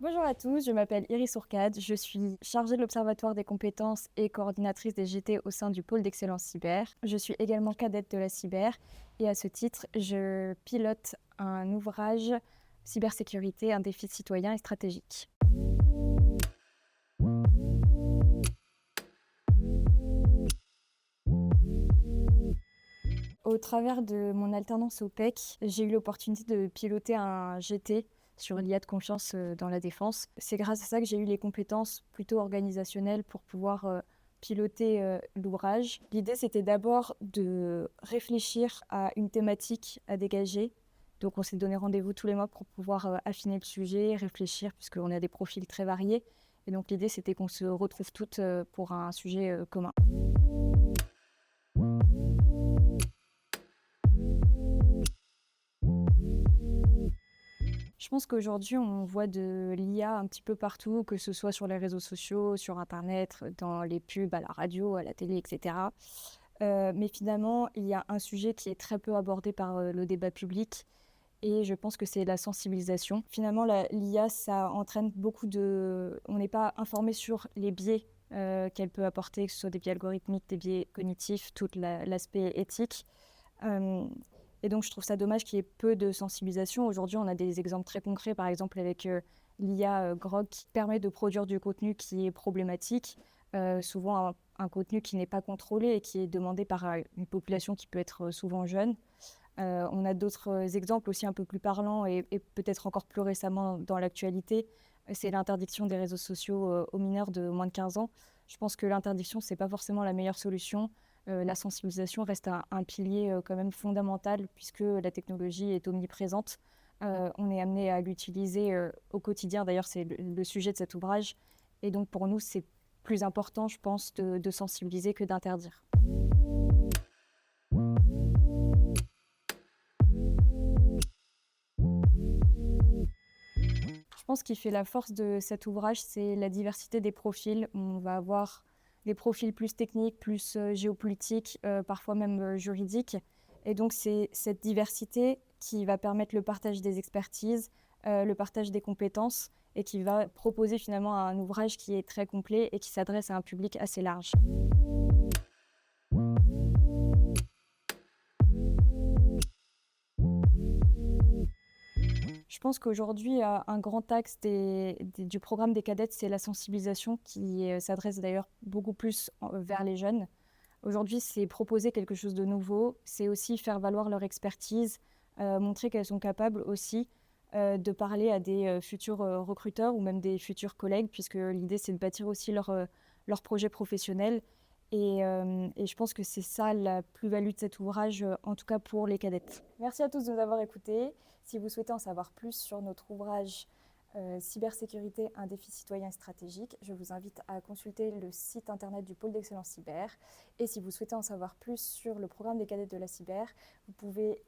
Bonjour à tous, je m'appelle Iris Ourcade, je suis chargée de l'Observatoire des compétences et coordinatrice des GT au sein du pôle d'excellence cyber. Je suis également cadette de la cyber et à ce titre, je pilote un ouvrage cybersécurité, un défi citoyen et stratégique. Au travers de mon alternance au PEC, j'ai eu l'opportunité de piloter un GT sur l'IA de confiance dans la défense. C'est grâce à ça que j'ai eu les compétences plutôt organisationnelles pour pouvoir piloter l'ouvrage. L'idée, c'était d'abord de réfléchir à une thématique à dégager. Donc on s'est donné rendez-vous tous les mois pour pouvoir affiner le sujet, réfléchir, puisqu'on a des profils très variés. Et donc l'idée, c'était qu'on se retrouve toutes pour un sujet commun. Je pense qu'aujourd'hui, on voit de l'IA un petit peu partout, que ce soit sur les réseaux sociaux, sur Internet, dans les pubs, à la radio, à la télé, etc. Mais finalement, il y a un sujet qui est très peu abordé par le débat public et je pense que c'est la sensibilisation. Finalement, l'IA, ça entraîne beaucoup de... On n'est pas informé sur les biais qu'elle peut apporter, que ce soit des biais algorithmiques, des biais cognitifs, tout l'aspect éthique. Euh, et donc, je trouve ça dommage qu'il y ait peu de sensibilisation. Aujourd'hui, on a des exemples très concrets, par exemple avec l'IA Grok, qui permet de produire du contenu qui est problématique, souvent un contenu qui n'est pas contrôlé et qui est demandé par une population qui peut être souvent jeune. On a d'autres exemples aussi un peu plus parlants et peut-être encore plus récemment dans l'actualité. C'est l'interdiction des réseaux sociaux aux mineurs de moins de 15 ans. Je pense que l'interdiction, ce n'est pas forcément la meilleure solution. La sensibilisation reste un pilier quand même fondamental puisque la technologie est omniprésente. On est amené à l'utiliser au quotidien. D'ailleurs, c'est le sujet de cet ouvrage. Et donc, pour nous, c'est plus important, je pense, de sensibiliser que d'interdire. Je pense qu'il fait la force de cet ouvrage, c'est la diversité des profils. On va avoir des profils plus techniques, plus géopolitiques, parfois même juridiques. Et donc, c'est cette diversité qui va permettre le partage des expertises, le partage des compétences et qui va proposer finalement un ouvrage qui est très complet et qui s'adresse à un public assez large. Je pense qu'aujourd'hui, un grand axe du programme des cadettes, c'est la sensibilisation qui s'adresse d'ailleurs beaucoup plus vers les jeunes. Aujourd'hui, c'est proposer quelque chose de nouveau, c'est aussi faire valoir leur expertise, montrer qu'elles sont capables aussi de parler à des futurs recruteurs ou même des futurs collègues, puisque l'idée, c'est de bâtir aussi leur projet professionnel. Et je pense que c'est ça la plus-value de cet ouvrage, en tout cas pour les cadettes. Merci à tous de nous avoir écoutés. Si vous souhaitez en savoir plus sur notre ouvrage Cybersécurité, un défi citoyen et stratégique, je vous invite à consulter le site internet du pôle d'excellence cyber. Et si vous souhaitez en savoir plus sur le programme des cadettes de la cyber, vous pouvez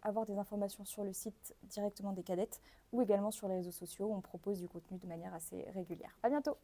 avoir des informations sur le site directement des cadettes ou également sur les réseaux sociaux où on propose du contenu de manière assez régulière. À bientôt!